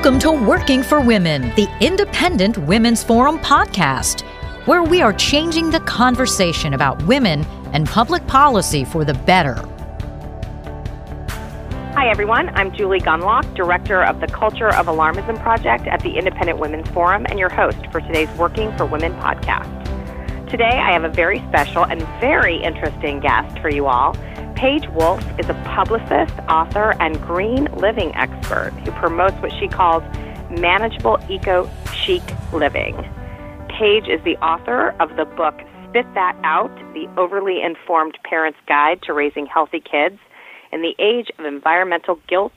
Welcome to Working for Women, the Independent Women's Forum podcast, where we are changing the conversation about women and public policy for the better. Hi, everyone. I'm Julie Gunlock, Director of the Culture of Alarmism Project at the Independent Women's Forum and your host for today's Working for Women podcast. Today, I have a very special and very interesting guest for you all. Paige Wolfe is a publicist, author, and green living expert who promotes what she calls manageable eco-chic living. Paige is the author of the book Spit That Out, The Overly Informed Parent's Guide to Raising Healthy Kids in the Age of Environmental Guilt,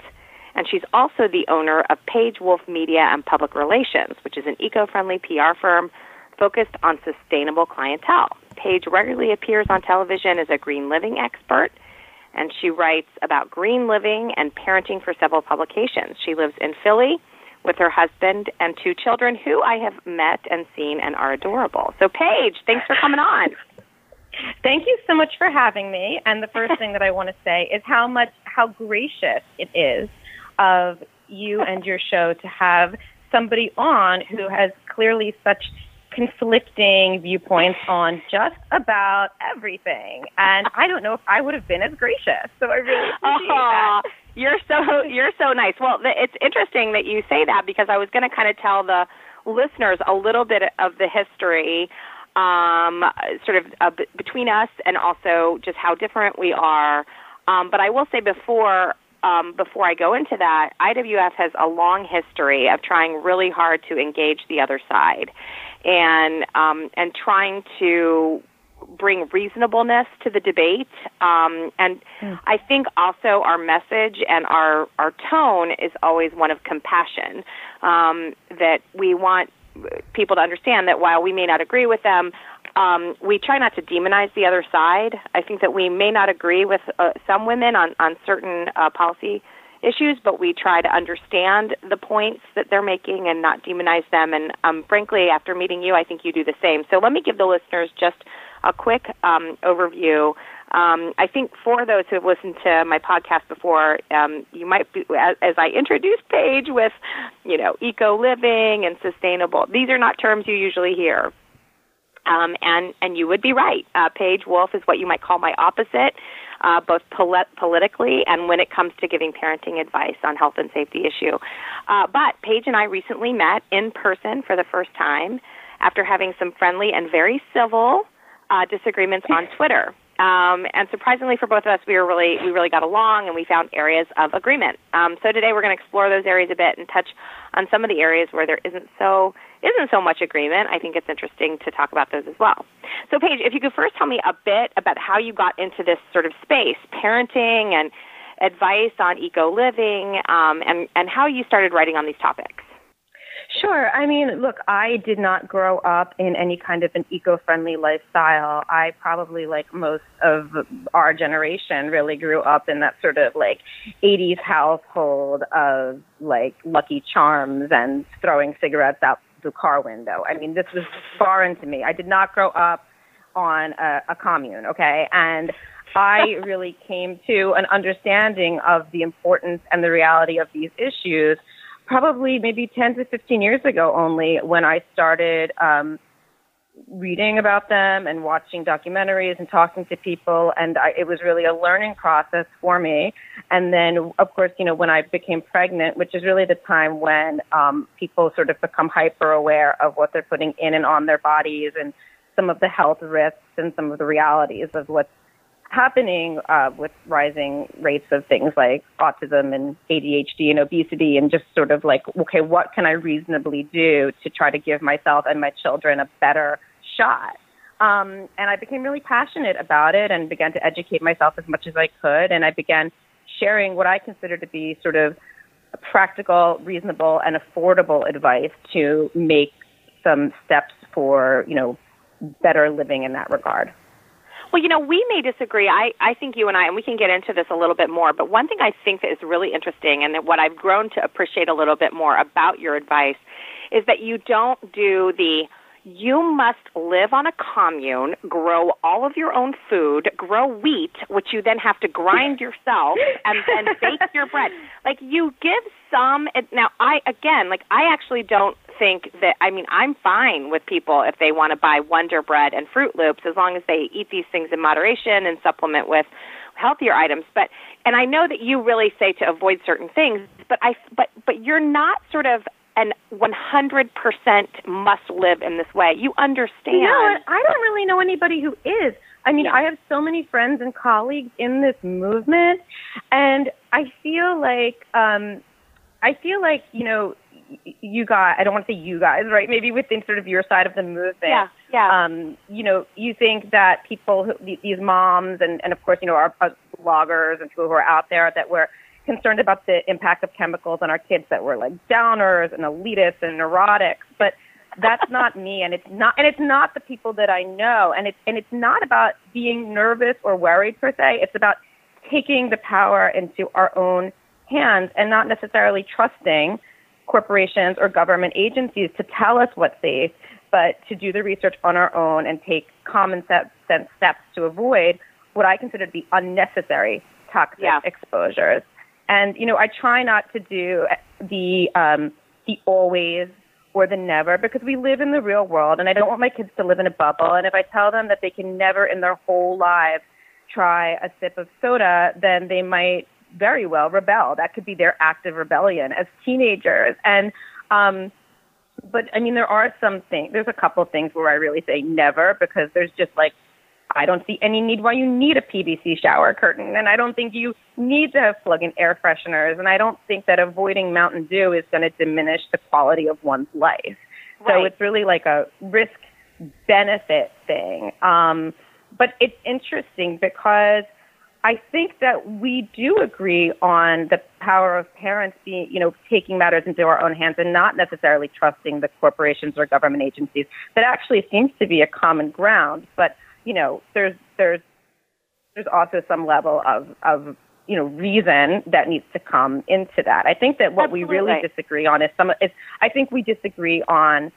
and she's also the owner of Paige Wolfe Media and Public Relations, which is an eco-friendly PR firm focused on sustainable clientele. Paige regularly appears on television as a green living expert, and she writes about green living and parenting for several publications. She lives in Philly with her husband and two children who I have met and seen and are adorable. So, Paige, thanks for coming on. Thank you so much for having me. And the first thing that I want to say is how gracious it is of you and your show to have somebody on who has clearly such conflicting viewpoints on just about everything. And I don't know if I would have been as gracious. So I really appreciate that. You're so nice. Well, it's interesting that you say that because I was going to kind of tell the listeners a little bit of the history between us and also just how different we are. But I will say before I go into that, IWF has a long history of trying really hard to engage the other side and trying to bring reasonableness to the debate. I think also our message and our tone is always one of compassion, that we want people to understand that while we may not agree with them, we try not to demonize the other side. I think that we may not agree with some women on certain policy issues, but we try to understand the points that they're making and not demonize them. And frankly, after meeting you, I think you do the same. So let me give the listeners just a quick overview. I think for those who have listened to my podcast before, you might be, as I introduced Paige with, eco living and sustainable. These are not terms you usually hear. And you would be right. Paige Wolfe is what you might call my opposite, both politically and when it comes to giving parenting advice on health and safety issue. But Paige and I recently met in person for the first time after having some friendly and very civil disagreements on Twitter. And surprisingly for both of us, we really got along and we found areas of agreement. So today we're going to explore those areas a bit and touch on some of the areas where there isn't so much agreement. I think it's interesting to talk about those as well. So Paige, if you could first tell me a bit about how you got into this sort of space, parenting and advice on eco living, and how you started writing on these topics. Sure. I mean, look, I did not grow up in any kind of an eco-friendly lifestyle. I probably, like most of our generation, really grew up in that sort of 80s household of Lucky Charms and throwing cigarettes out the car window. I mean, this was foreign to me. I did not grow up on a commune, okay? And I really came to an understanding of the importance and the reality of these issues probably maybe 10 to 15 years ago only, when I started reading about them and watching documentaries and talking to people. And it was really a learning process for me. And then, of course, when I became pregnant, which is really the time when people sort of become hyper aware of what they're putting in and on their bodies and some of the health risks and some of the realities of what's happening with rising rates of things like autism and ADHD and obesity, and just sort of okay, what can I reasonably do to try to give myself and my children a better shot? And I became really passionate about it and began to educate myself as much as I could. And I began sharing what I consider to be sort of practical, reasonable, and affordable advice to make some steps for, better living in that regard. Well, we may disagree. I think you and we can get into this a little bit more, but one thing I think that is really interesting and that what I've grown to appreciate a little bit more about your advice is that you don't do the, you must live on a commune, grow all of your own food, grow wheat, which you then have to grind yourself, and then bake your bread. Like, you give some. Now, I actually don't think that, I'm fine with people if they want to buy Wonder Bread and Fruit Loops, as long as they eat these things in moderation and supplement with healthier items. And I know that you really say to avoid certain things, but you're not sort of and 100% must live in this way. You understand. No, I don't really know anybody who is. I have so many friends and colleagues in this movement, and I feel like, you guys, I don't want to say you guys, right? Maybe within sort of your side of the movement. Yeah. You think that people, these moms and of course, our bloggers and people who are out there that were concerned about the impact of chemicals on our kids, that were like downers and elitists and neurotics, but that's not me, and it's not the people that I know, and it's not about being nervous or worried per se. It's about taking the power into our own hands and not necessarily trusting corporations or government agencies to tell us what's safe, but to do the research on our own and take common sense steps to avoid what I consider to be unnecessary toxic exposures. And, I try not to do the always or the never, because we live in the real world, and I don't want my kids to live in a bubble. And if I tell them that they can never in their whole lives try a sip of soda, then they might very well rebel. That could be their act of rebellion as teenagers. And, but there are some things, there's a couple of things where I really say never, because there's just I don't see any need why you need a PVC shower curtain, and I don't think you need to have plug-in air fresheners, and I don't think that avoiding Mountain Dew is going to diminish the quality of one's life. Right. So it's really like a risk-benefit thing. But it's interesting because I think that we do agree on the power of parents being, taking matters into our own hands and not necessarily trusting the corporations or government agencies. That actually seems to be a common ground, but there's also some level of reason that needs to come into that. I think that what we really disagree on is I think we disagree on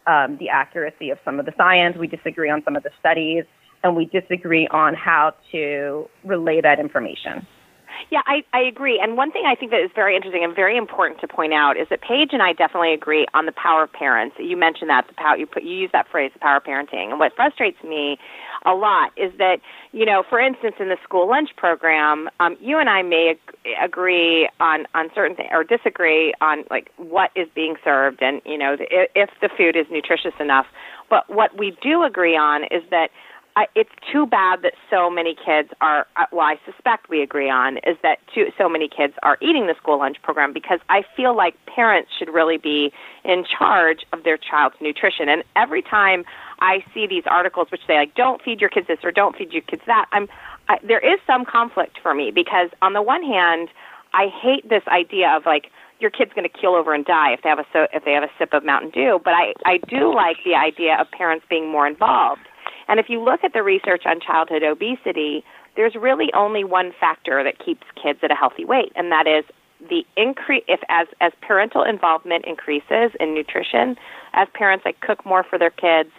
the accuracy of some of the science. We disagree on some of the studies, and we disagree on how to relay that information. Yeah, I agree. And one thing I think that is very interesting and very important to point out is that Paige and I definitely agree on the power of parents. You mentioned that, you use that phrase, the power of parenting. And what frustrates me a lot is that, for instance, in the school lunch program, you and I may agree on certain things or disagree on what is being served and, if the food is nutritious enough. But what we do agree on is that it's too bad that so many kids are, I suspect we agree on, is that so many kids are eating the school lunch program, because I feel like parents should really be in charge of their child's nutrition. And every time I see these articles which say, don't feed your kids this or don't feed your kids that, there is some conflict for me, because on the one hand, I hate this idea of your kid's going to keel over and die if they have a sip of Mountain Dew, but I do like the idea of parents being more involved. And if you look at the research on childhood obesity, there's really only one factor that keeps kids at a healthy weight, and that is the increase. As parental involvement increases in nutrition, as parents cook more for their kids,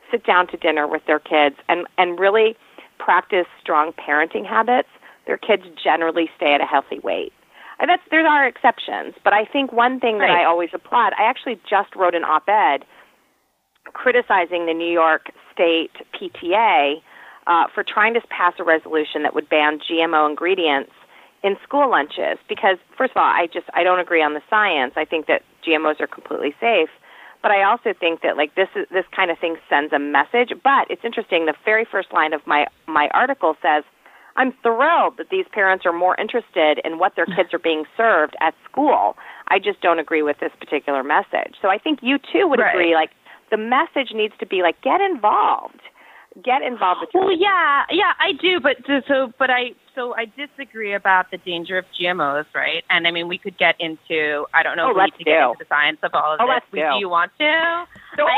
sit down to dinner with their kids, and really practice strong parenting habits, their kids generally stay at a healthy weight. And there are exceptions, but I think one thing that I always applaud, I actually just wrote an op-ed criticizing the New York State PTA for trying to pass a resolution that would ban GMO ingredients in school lunches. Because, first of all, I don't agree on the science. I think that GMOs are completely safe. But I also think that this kind of thing sends a message. But it's interesting. The very first line of my article says, "I'm thrilled that these parents are more interested in what their kids are being served at school. I just don't agree with this particular message." So I think you too would agree. The message needs to be get involved. Get involved with your kids. Yeah, I do, but I disagree about the danger of GMOs, right? And we could get into, I don't know if we need to get into the science of all of this. Do you want to? Sure.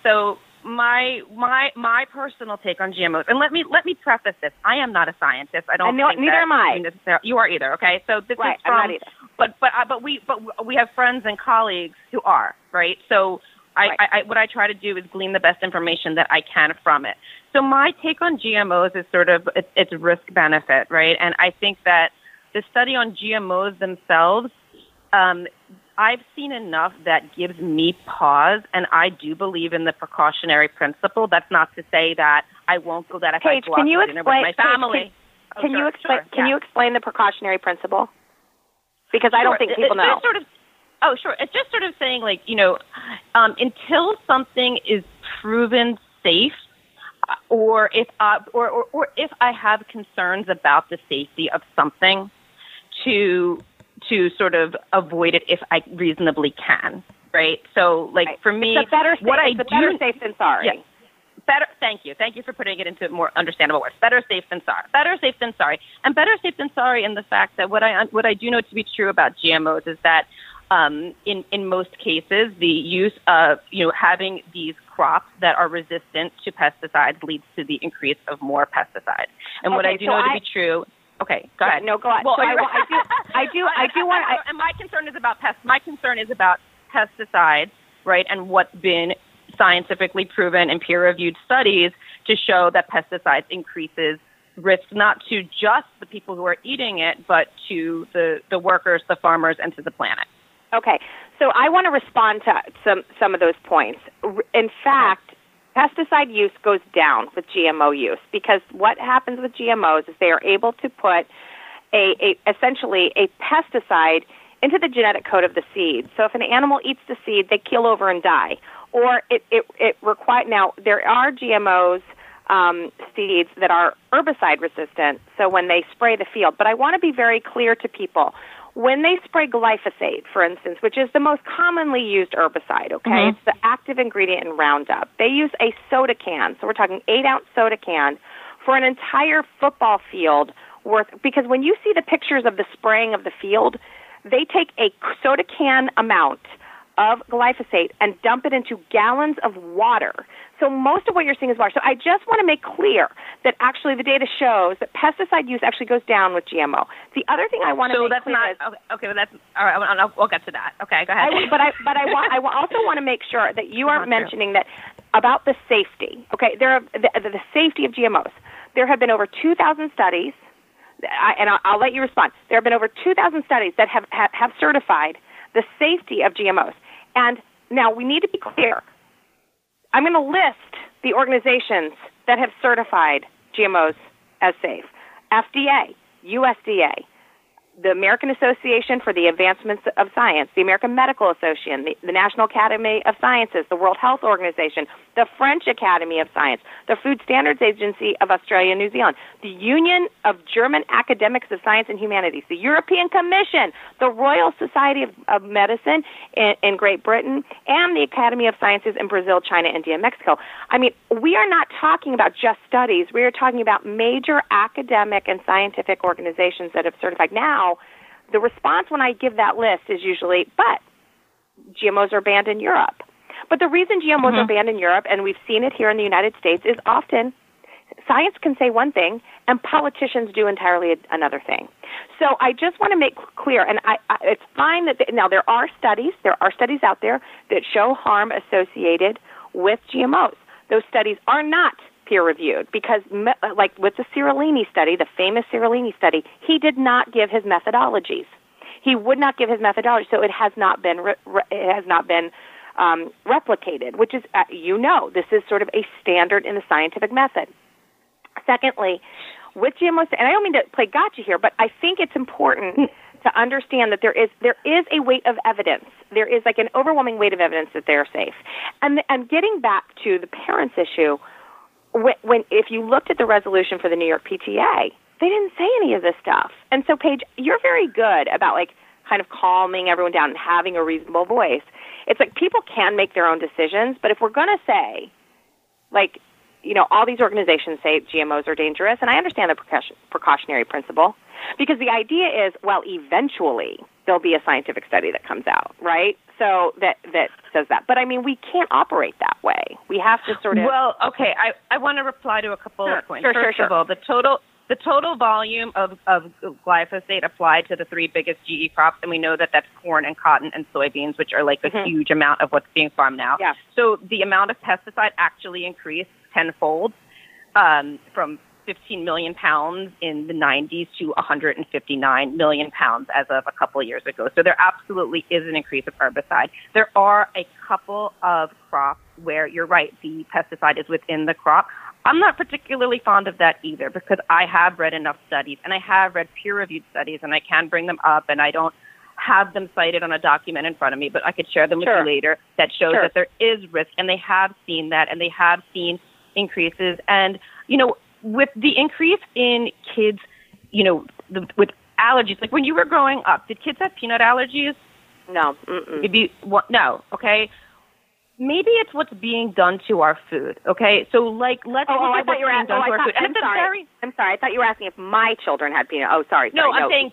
So my personal take on GMOs, and let me preface this: I am not a scientist. I don't. Neither am I. You are either. Okay, so this right, is from. I'm not either. But we have friends and colleagues who are, right. So I what I try to do is glean the best information that I can from it. So my take on GMOs is sort of it's risk benefit, right? And I think that the study on GMOs themselves. I've seen enough that gives me pause, and I do believe in the precautionary principle. That's not to say that I won't go that if Paige, I go out to dinner with my family. Can you explain the precautionary principle? Because I don't think people know. Sure. It's just sort of saying, like, until something is proven safe, or if I have concerns about the safety of something, to sort of avoid it if I reasonably can, right? So, like, for me, it's better safe than sorry. Yeah. Better. Thank you for putting it into more understandable words. Better safe than sorry. Better safe than sorry. And better safe than sorry in the fact that what I do know to be true about GMOs is that in most cases the use of having these crops that are resistant to pesticides leads to the increase of more pesticides. And what I do know to be true. Okay, go ahead. No, go ahead. Well, I do want. And my concern is about My concern is about pesticides, right? And what's been scientifically proven in peer-reviewed studies to show that pesticides increases risk not to just the people who are eating it, but to the workers, the farmers, and to the planet. Okay, so I want to respond to some of those points. In fact. Pesticide use goes down with GMO use because what happens with GMOs is they are able to put essentially a pesticide into the genetic code of the seed. So if an animal eats the seed, they keel over and die. Or it requires, now there are GMOs seeds that are herbicide resistant, so when they spray the field. But I want to be very clear to people. When they spray glyphosate, for instance, which is the most commonly used herbicide, okay, Mm-hmm. it's the active ingredient in Roundup. They use a soda can, so we're talking 8-ounce soda can, for an entire football field worth, because when you see the pictures of the spraying of the field, they take a soda can amount of glyphosate and dump it into gallons of water. So most of what you're seeing is water. So I just want to make clear that actually the data shows that pesticide use actually goes down with GMO. The other thing I want to make clear is... Okay, well, that's... All right, we'll get to that. Okay, go ahead. I also want to make sure that you are mentioning that about the safety. Okay, there are the safety of GMOs. There have been over 2,000 studies, and I'll let you respond. There have been over 2,000 studies that have certified the safety of GMOs. And now we need to be clear. I'm going to list the organizations that have certified GMOs as safe. FDA, USDA, the American Association for the Advancement of Science, the American Medical Association, the National Academy of Sciences, the World Health Organization, the French Academy of Science, the Food Standards Agency of Australia and New Zealand, the Union of German Academics of Science and Humanities, the European Commission, the Royal Society of Medicine in Great Britain, and the Academy of Sciences in Brazil, China, India, and Mexico. I mean, we are not talking about just studies. We are talking about major academic and scientific organizations that have certified. Now, the response when I give that list is usually, but GMOs are banned in Europe. But the reason GMOs are banned in Europe, and we've seen it here in the United States, is often science can say one thing and politicians do entirely another thing. So I just want to make clear, and it's fine that now there are studies out there that show harm associated with GMOs. Those studies are not peer-reviewed because, like with the Cirolini study, the famous Cirolini study, he did not give his methodologies. He would not give his methodology, so it has not been replicated, which is, this is sort of a standard in the scientific method. Secondly, with GMOs, and I don't mean to play gotcha here, but I think it's important to understand that there is a weight of evidence. There is like an overwhelming weight of evidence that they are safe. And getting back to the parents' issue, if you looked at the resolution for the New York PTA, they didn't say any of this stuff. And so, Paige, you're very good about like kind of calming everyone down and having a reasonable voice. It's like people can make their own decisions, but if we're going to say, like, all these organizations say GMOs are dangerous, and I understand the precautionary principle, because the idea is, well, eventually there'll be a scientific study that comes out, right? So that says that. But I mean, we can't operate that way. We have to sort of. Well, okay. I want to reply to a couple of points. First of all, the total volume of glyphosate applied to the three biggest GE crops, and we know that that's corn and cotton and soybeans, which are like a huge amount of what's being farmed now. Yeah. So the amount of pesticide actually increased tenfold, from 15 million pounds in the 90s to 159 million pounds as of a couple of years ago. So there absolutely is an increase of herbicide. There are a couple of crops where you're right, the pesticide is within the crop. I'm not particularly fond of that either, because I have read enough studies, and I have read peer-reviewed studies, and I can bring them up, and I don't have them cited on a document in front of me, but I could share them with you later, that shows that there is risk, and they have seen that, and they have seen increases. And, you know, with the increase in kids, you know, with allergies, like when you were growing up, did kids have peanut allergies? No. No, okay? Maybe it's what's being done to our food, okay? So, like, let's look at what's being done to our food. I'm sorry. I thought you were asking if my children had peanut. Oh, sorry. No, I'm saying,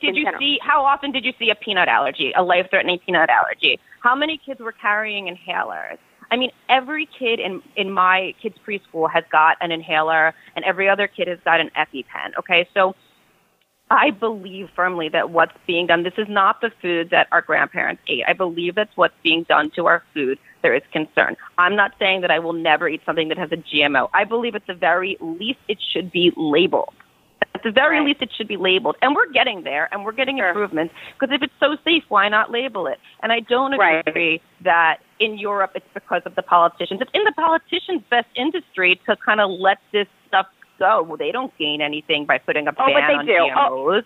how often did you see a peanut allergy, a life-threatening peanut allergy? How many kids were carrying inhalers? I mean, every kid in my kids' preschool has got an inhaler, and every other kid has got an EpiPen, okay? So I believe firmly that what's being done, this is not the food that our grandparents ate. I believe that's what's being done to our food. There is concern. I'm not saying that I will never eat something that has a GMO. I believe at the very least it should be labeled. At the very least, it should be labeled. And we're getting there, and we're getting improvements, because if it's so safe, why not label it? And I don't agree that in Europe it's because of the politicians. It's in the politicians' best industry to kind of let this stuff go. Well, they don't gain anything by putting a ban on GMOs.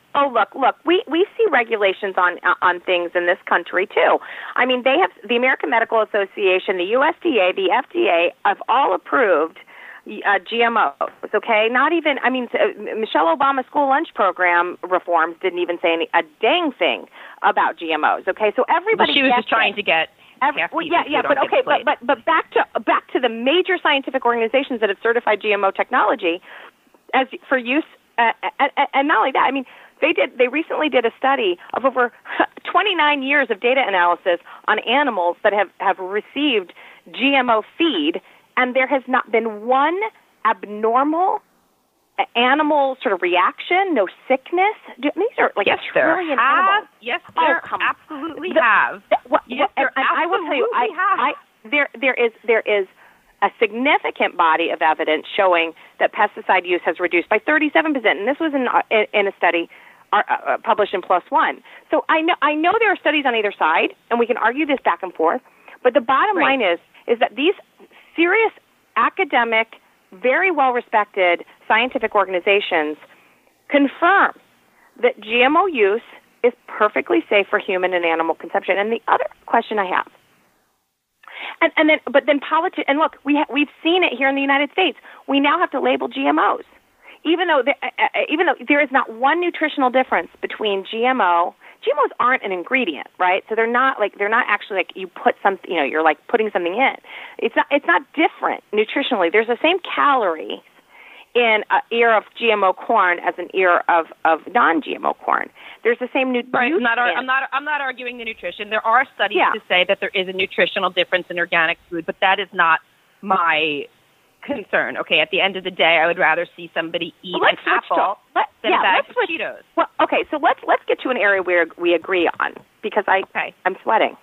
Look, we see regulations on things in this country, too. I mean, they have the American Medical Association, the USDA, the FDA have all approved GMOs, okay? Not even, I mean, Michelle Obama's school lunch program reforms didn't even say a dang thing about GMOs, okay? So everybody she was just trying to get but back to the major scientific organizations that have certified GMO technology as for use, and not only that, I mean, they recently did a study of over 29 years of data analysis on animals that have received GMO feed, and there has not been one abnormal animal sort of reaction, no sickness. These are like a trillion animals. Yes, there absolutely have. I will tell you, there is a significant body of evidence showing that pesticide use has reduced by 37%, and this was in a study published in PLOS ONE. So I know there are studies on either side, and we can argue this back and forth, but the bottom line is that these serious academic, very well-respected scientific organizations confirm that GMO use is perfectly safe for human and animal consumption. And the other question I have, but then politics, and look, we've seen it here in the United States. We now have to label GMOs, even though there is not one nutritional difference between GMOs aren't an ingredient, right? So they're not actually like you put something, you're like putting something in. It's not different nutritionally. There's the same calories in an ear of GMO corn as an ear of non-GMO corn. There's the same nutrition. Right. I'm not arguing the nutrition. There are studies to say that there is a nutritional difference in organic food, but that is not my concern. Okay, at the end of the day, I would rather see somebody eat an apple than a bag of Cheetos. Well, okay, so let's get to an area where we agree on, because I'm sweating.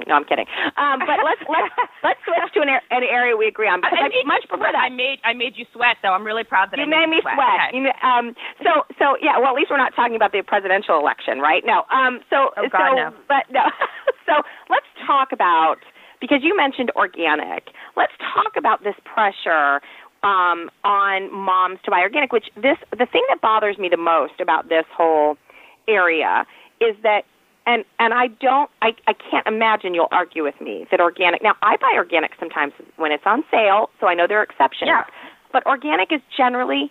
No, I'm kidding. But let's switch to an area we agree on, because I much prefer that. I made you sweat, though. I'm really proud that you made me sweat. Okay. So at least we're not talking about the presidential election, right? No. No. But no. So let's talk about, because you mentioned organic, let's talk about this pressure on moms to buy organic, the thing that bothers me the most about this whole area is that, and I can't imagine you'll argue with me that organic, now I buy organic sometimes when it's on sale, so I know there are exceptions, but organic is generally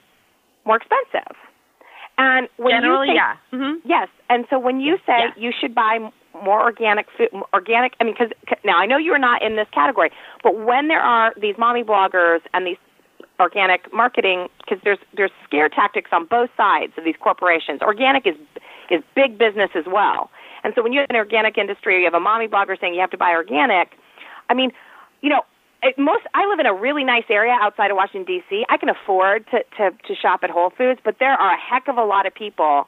more expensive. And when yes, and so when you say you should buy more organic food, I mean, because now I know you're not in this category, but when there are these mommy bloggers and these organic marketing, because there's scare tactics on both sides of these corporations. Organic is big business as well, And so when you have an organic industry, you have a mommy blogger saying you have to buy organic. I mean, I live in a really nice area outside of Washington, D.C. I can afford to shop at Whole Foods, but there are a heck of a lot of people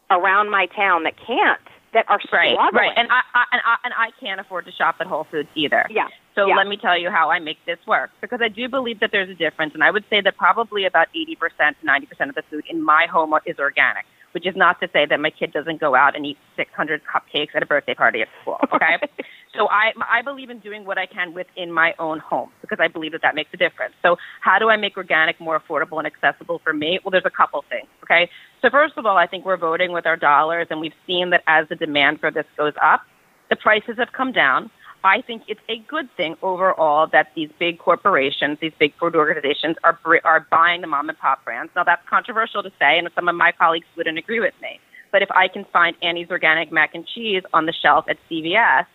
around my town that can't, that are struggling. Right. And I can't afford to shop at Whole Foods either. Yeah. So let me tell you how I make this work, because I do believe that there's a difference, and I would say that probably about 80% to 90% of the food in my home is organic, which is not to say that my kid doesn't go out and eat 600 cupcakes at a birthday party at school, okay? So I believe in doing what I can within my own home, because I believe that makes a difference. So how do I make organic more affordable and accessible for me? Well, there's a couple things, okay? So first of all, I think we're voting with our dollars, and we've seen that as the demand for this goes up, the prices have come down. I think it's a good thing overall that these big corporations, these big food organizations are buying the mom and pop brands. Now, that's controversial to say, and some of my colleagues wouldn't agree with me. But if I can find Annie's Organic Mac and Cheese on the shelf at CVS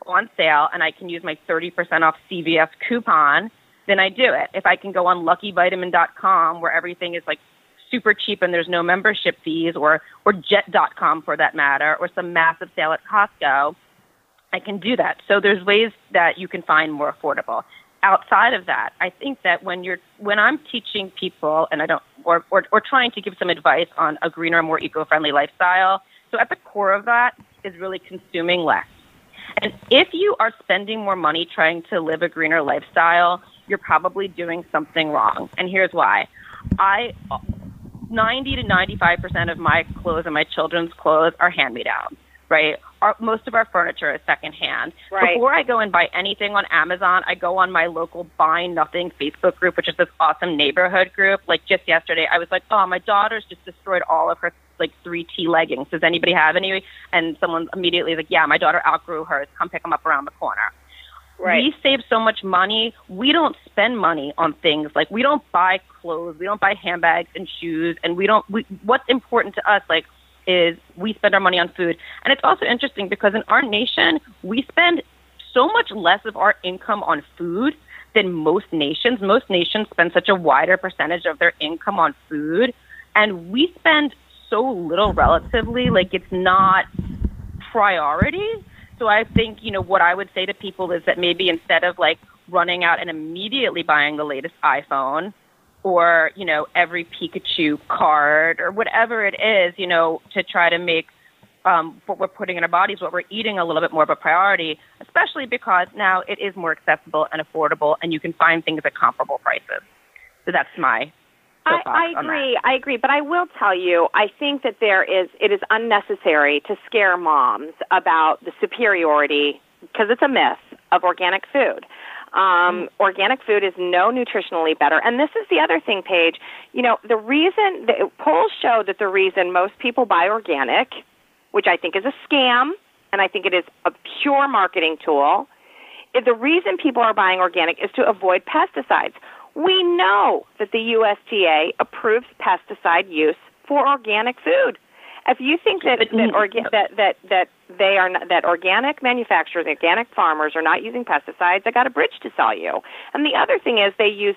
on sale, and I can use my 30% off CVS coupon, then I do it. If I can go on LuckyVitamin.com, where everything is like super cheap and there's no membership fees, or Jet.com for that matter, or some massive sale at Costco, I can do that. So there's ways that you can find more affordable. Outside of that, I think that when I'm teaching people, and or trying to give some advice on a greener, more eco-friendly lifestyle, so at the core of that is really consuming less. And if you are spending more money trying to live a greener lifestyle, you're probably doing something wrong. And here's why. 90 to 95% of my clothes and my children's clothes are hand-me-downs, right? Most of our furniture is secondhand. Right. Before I go and buy anything on Amazon, I go on my local Buy Nothing Facebook group, which is this awesome neighborhood group. Like just yesterday, I was like, oh, my daughter's just destroyed all of her 3T leggings. Does anybody have any? And someone immediately is like, yeah, my daughter outgrew hers. Come pick them up around the corner. Right. We save so much money. We don't spend money on things like we don't buy clothes, we don't buy handbags and shoes, and what's important to us, is we spend our money on food. And it's also interesting because in our nation, we spend so much less of our income on food than most nations. Most nations spend such a wider percentage of their income on food, and we spend so little relatively, it's not priority. So I think, what I would say to people is that maybe instead of running out and immediately buying the latest iPhone or, every Pikachu card or whatever it is, to try to make what we're putting in our bodies, what we're eating a little bit more of a priority, especially because now it is more accessible and affordable and you can find things at comparable prices. So that's my I agree. But I will tell you, I think that it is unnecessary to scare moms about the superiority, because it's a myth, of organic food. Organic food is no nutritionally better. And this is the other thing, Paige. The reason, polls show that the reason most people buy organic, which I think is a scam, and I think it is a pure marketing tool, the reason people are buying organic is to avoid pesticides. We know that the USDA approves pesticide use for organic food. If you think that organic manufacturers, organic farmers are not using pesticides, I got a bridge to sell you. And the other thing is they use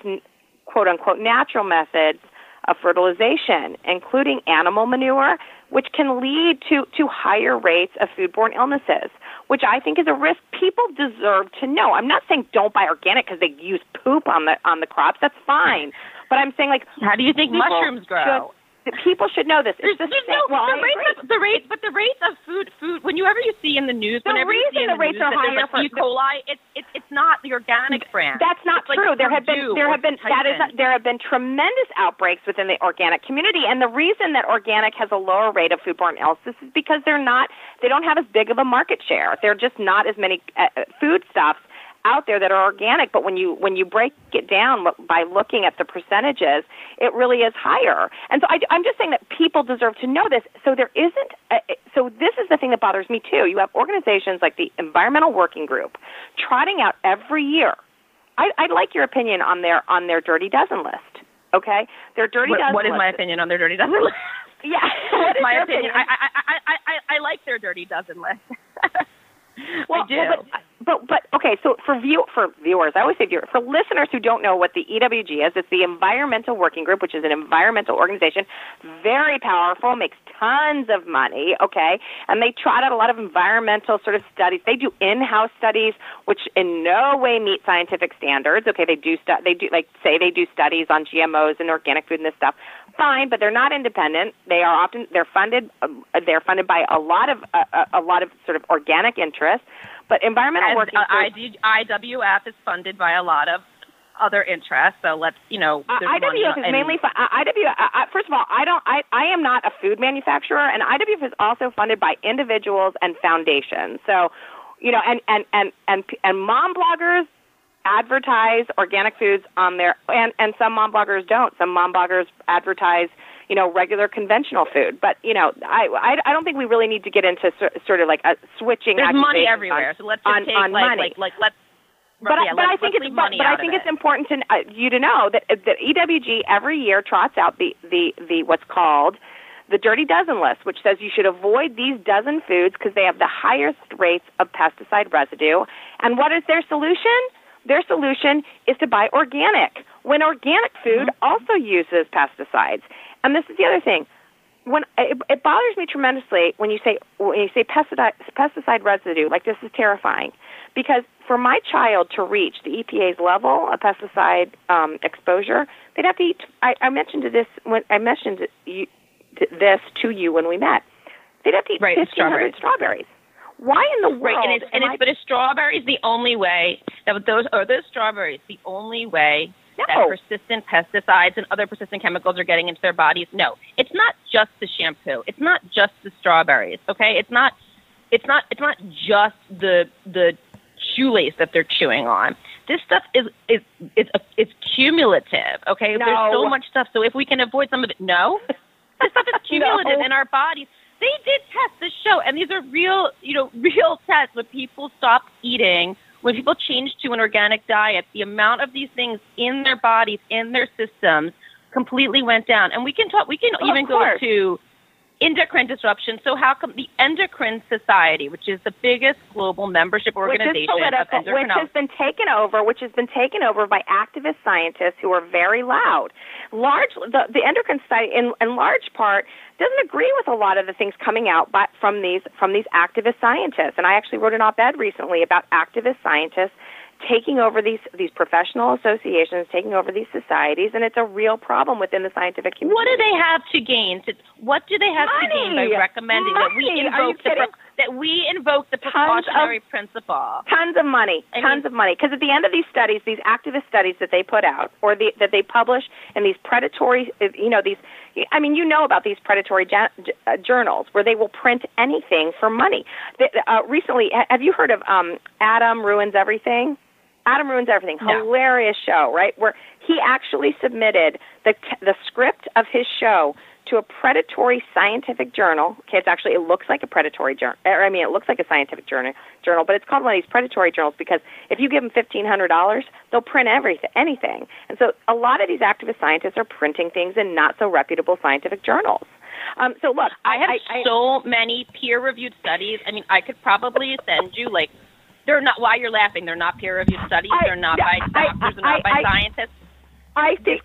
quote unquote natural methods of fertilization, including animal manure, which can lead to higher rates of foodborne illnesses, which I think is a risk people deserve to know. I'm not saying don't buy organic because they use poop on the crops. That's fine. But I'm saying, how do you think mushrooms grow? People should know this. It's the rates of food. Whenever you see in the news, the reason the rates are higher for E. coli, it's not the organic brand. That's not true. There have been tremendous outbreaks within the organic community, and the reason that organic has a lower rate of foodborne illnesses is because they don't have as big of a market share. They're just not as many foodstuffs out there that are organic, but when you break it down by looking at the percentages, it really is higher. And so I'm just saying that people deserve to know this. So there isn't. So this is the thing that bothers me too. You have organizations like the Environmental Working Group trotting out every year. I'd like your opinion on their Dirty Dozen list. Okay, their Dirty Dozen. What is my opinion on their Dirty Dozen list? Yeah, my opinion. I like their Dirty Dozen list. Well, I do. okay. So for viewers, I always say viewers, for listeners who don't know what the EWG is, it's the Environmental Working Group, which is an environmental organization, very powerful, makes tons of money. Okay, and they trot out a lot of environmental sort of studies. They do in-house studies, which in no way meet scientific standards. Okay, they do studies on GMOs and organic food and this stuff. Fine, but they're not independent. They're funded by a lot of sort of organic interests. But environmental working group, IWF is funded by a lot of other interests. So let's, IWF is mainly first of all, I am not a food manufacturer, and IWF is also funded by individuals and foundations. So, and mom bloggers advertise organic foods on their, and some mom bloggers don't. Some mom bloggers advertise, regular conventional food. But, I don't think we really need to get into sort of like a switching. There's money everywhere. So let's just take money. I think it's important to you to know that EWG every year trots out the what's called the Dirty Dozen list, which says you should avoid these dozen foods because they have the highest rates of pesticide residue. And what is their solution? Their solution is to buy organic, when organic food also uses pesticides. And this is the other thing. When it bothers me tremendously when you say pesticide residue, like this is terrifying, because for my child to reach the EPA's level of pesticide exposure, they'd have to eat. I mentioned this to you when we met. They'd have to eat 1,500 strawberries. Why in the world? But a strawberry is the only way that those strawberries the only way that persistent pesticides and other persistent chemicals are getting into their bodies? No, it's not just the shampoo. It's not just the strawberries. Okay, it's not just the shoelace that they're chewing on. This stuff is cumulative. Okay, no. There's so much stuff. So if we can avoid some of it, this stuff is cumulative in our bodies. They did tests this show, and these are real tests. When people stopped eating, when people changed to an organic diet, the amount of these things in their bodies, in their systems, completely went down. And we can even go to endocrine disruption. So how come the Endocrine Society, which is the biggest global membership organization of endocrinologists, which has been taken over by activist scientists who are very loud. The Endocrine Society, in large part, doesn't agree with a lot of the things coming out from these activist scientists. And I actually wrote an op-ed recently about activist scientists taking over these professional associations, taking over these societies, and it's a real problem within the scientific community. What do they have to gain? What do they have to gain by recommending that we invoke the precautionary principle? Tons of money. Because at the end of these studies, these activist studies that they put out, or that they publish in these predatory, about these predatory journals where they will print anything for money. Recently, have you heard of Adam Ruins Everything? Adam Ruins Everything. No. Hilarious show, right? Where he actually submitted the script of his show to a predatory scientific journal. Okay, it looks like a predatory journal. It looks like a scientific journal, but it's called one of these predatory journals because if you give them $1,500, they'll print anything. And so a lot of these activist scientists are printing things in not so reputable scientific journals. So look, I have so many peer-reviewed studies. I could probably send you they're not. Why you're laughing? They're not peer-reviewed studies. They're not by doctors. They're not by scientists. I think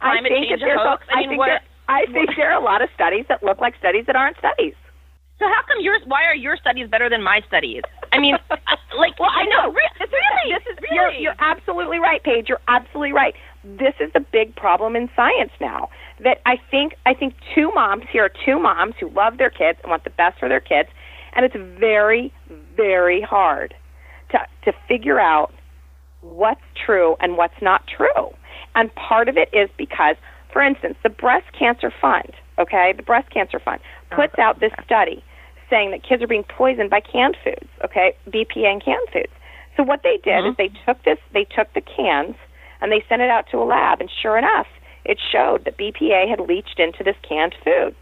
there are a lot of studies that look like studies that aren't studies. So how come why are your studies better than my studies? I know. Really. You're absolutely right, Paige. You're absolutely right. This is the big problem in science now. That I think two moms who love their kids and want the best for their kids, and it's very, very hard to figure out what's true and what's not true. And part of it is because, for instance, the Breast Cancer Fund, puts out this study saying that kids are being poisoned by canned foods, BPA in canned foods. So what they did is they took the cans and they sent it out to a lab, and sure enough, it showed that BPA had leached into this canned food,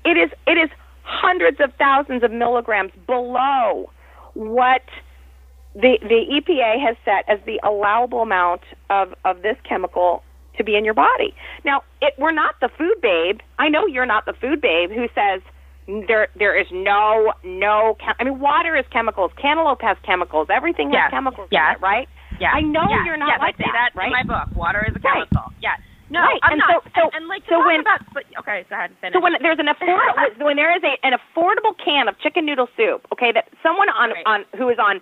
It is hundreds of thousands of milligrams below what the EPA has set as the allowable amount of this chemical to be in your body. Now, we're not the food babe. I know you're not the food babe who says, There is no. I mean, water is chemicals. Cantaloupe has chemicals. Everything has chemicals in it, right? Yeah. I know you're not like I say that right? in my book. Water is a chemical. Right. Yeah. No, right. I'm and not. So, and like, so when okay, go ahead and finish. So when there's an when there is an affordable can of chicken noodle soup, okay, that someone on who is on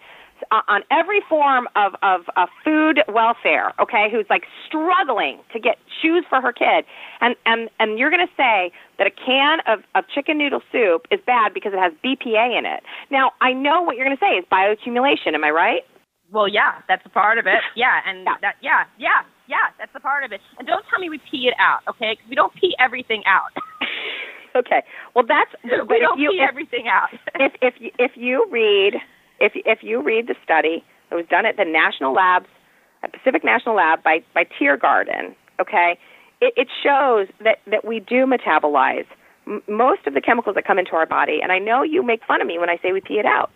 every form of food welfare, okay, who's like struggling to get shoes for her kid, and you're going to say that a can of chicken noodle soup is bad because it has BPA in it. Now, I know what you're going to say is bioaccumulation. Am I right? Well, yeah, that's a part of it. Yeah, and that's a part of it. And don't tell me we pee it out, okay? Because we don't pee everything out. Okay. Well, we don't pee everything out. if you read the study that was done at the National Labs, at Pacific National Lab by Tiergarten, okay, it shows that we do metabolize most of the chemicals that come into our body. And I know you make fun of me when I say we pee it out,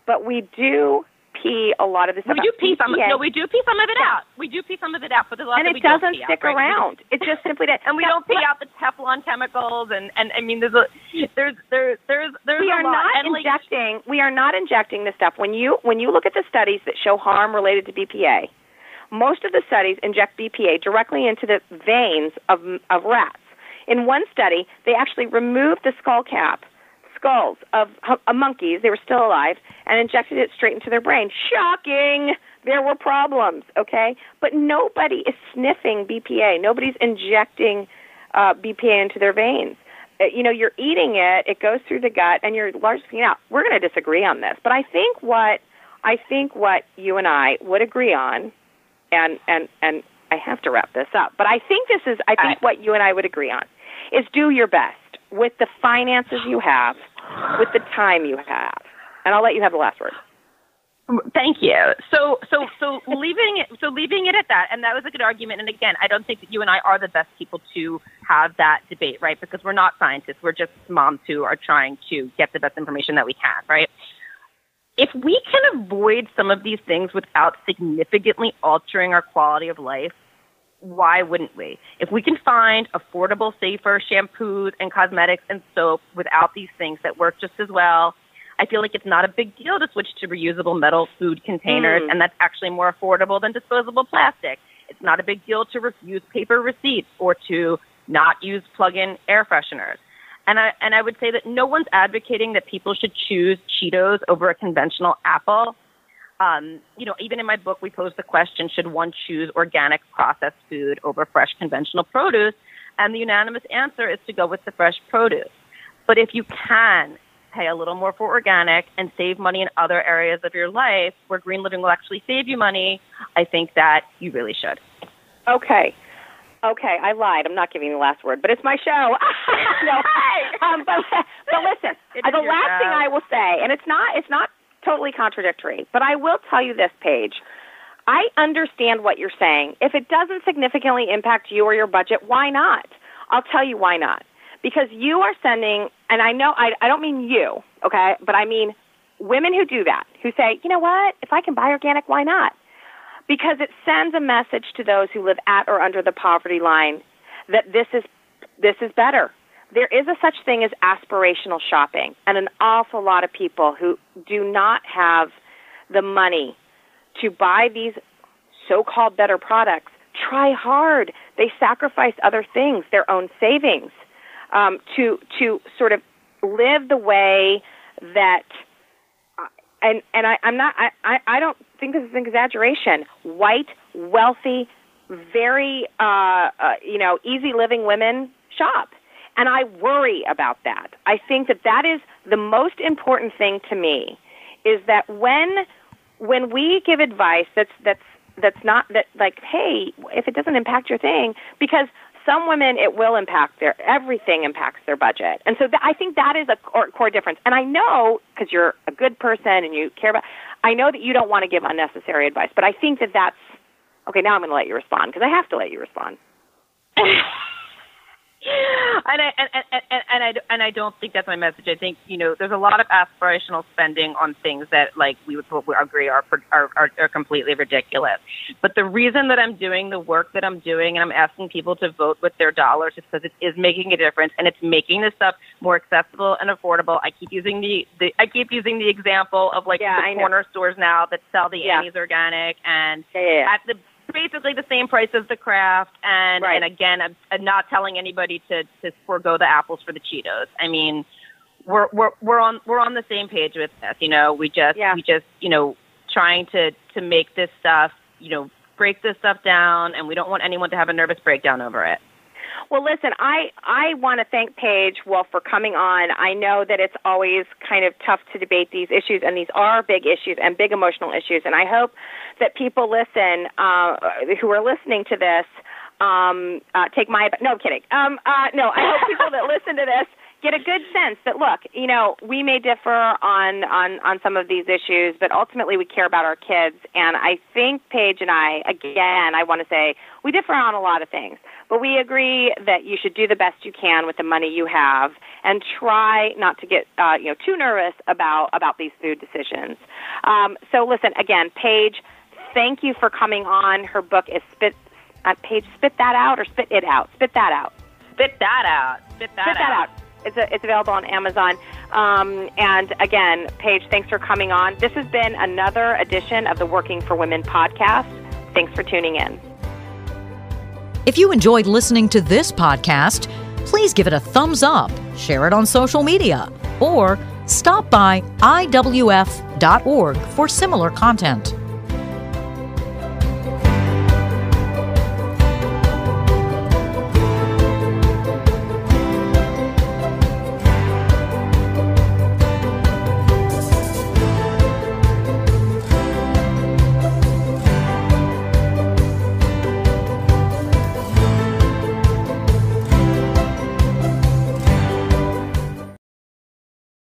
but we do pee a lot of this stuff. We do pee some of it out. We do pee some of it out, but there's a lot and that we don't don't pee out. And it doesn't stick around. It just simply does. And we don't pee out the Teflon chemicals, and I mean there's a lot. We are not injecting this stuff. When you look at the studies that show harm related to BPA, most of the studies inject BPA directly into the veins of rats. In one study, they actually removed the skulls of monkeys, they were still alive, and injected it straight into their brain. Shocking! There were problems, okay? But nobody is sniffing BPA. Nobody's injecting BPA into their veins. You're eating it, it goes through the gut, and you're largely out. We're going to disagree on this, but I think what you and I would agree on, and I have to wrap this up, but I think what you and I would agree on is do your best with the finances you have, with the time you have. And I'll let you have the last word. Thank you. So leaving it at that, and that was a good argument. And again, I don't think that you and I are the best people to have that debate, right? Because we're not scientists. We're just moms who are trying to get the best information that we can, right? If we can avoid some of these things without significantly altering our quality of life, why wouldn't we? If we can find affordable, safer shampoos and cosmetics and soap without these things that work just as well, I feel like it's not a big deal to switch to reusable metal food containers, and that's actually more affordable than disposable plastic. It's not a big deal to refuse paper receipts or to not use plug-in air fresheners. And I would say that no one's advocating that people should choose Cheetos over a conventional apple. Even in my book, we pose the question, should one choose organic processed food over fresh conventional produce? And the unanimous answer is to go with the fresh produce. But if you can pay a little more for organic and save money in other areas of your life where green living will actually save you money, I think that you really should. Okay, I lied. I'm not giving you the last word, but it's my show. No. But listen, the last thing I will say, and it's not totally contradictory, but I will tell you this, Paige. I understand what you're saying. If it doesn't significantly impact you or your budget, why not? I'll tell you why not. Because you are sending, and I know I don't mean you, okay, but I mean women who do that, who say, you know what, if I can buy organic, why not? Because it sends a message to those who live at or under the poverty line that this is better. There is a such thing as aspirational shopping, and an awful lot of people who do not have the money to buy these so-called better products try hard. They sacrifice other things, their own savings, to sort of live the way that. I don't think this is an exaggeration. White, wealthy, very easy living women shop. And I worry about that. I think that is the most important thing to me, is that when we give advice that's not that, like, hey, if it doesn't impact your thing, because some women it will impact everything impacts their budget. And so I think that is a core difference. And I know, because you're a good person and you care about, I know that you don't want to give unnecessary advice, but I think that's, okay, now I'm going to let you respond, because I have to let you respond. And I don't think that's my message. I think, there's a lot of aspirational spending on things that, like, we would agree are completely ridiculous. But the reason that I'm doing the work that I'm doing, and I'm asking people to vote with their dollars, is because it is making a difference, and it's making this stuff more accessible and affordable. I keep using the example of, like, the corner stores now that sell the Annie's organic and at basically the same price as the craft, and again, I'm not telling anybody to forego the apples for the Cheetos. I mean, we're on the same page with this. We just trying to make this stuff, break this stuff down, and we don't want anyone to have a nervous breakdown over it. Well, listen, I want to thank Paige, for coming on. I know that it's always kind of tough to debate these issues, and these are big issues and big emotional issues. And I hope that people who are listening to this, take my – no, I'm kidding. I hope people that listen to this get a good sense that, look, we may differ on some of these issues, but ultimately we care about our kids. And I think Paige and I, again, I want to say we differ on a lot of things, but we agree that you should do the best you can with the money you have and try not to get too nervous about these food decisions. So listen, again, Paige, thank you for coming on. Her book is Paige, Spit That Out or Spit It Out? Spit That Out. Spit That Out. Spit That Out. It's available on Amazon. And again, Paige, thanks for coming on. This has been another edition of the Working for Women podcast. Thanks for tuning in. If you enjoyed listening to this podcast, please give it a thumbs up, share it on social media, or stop by IWF.org for similar content.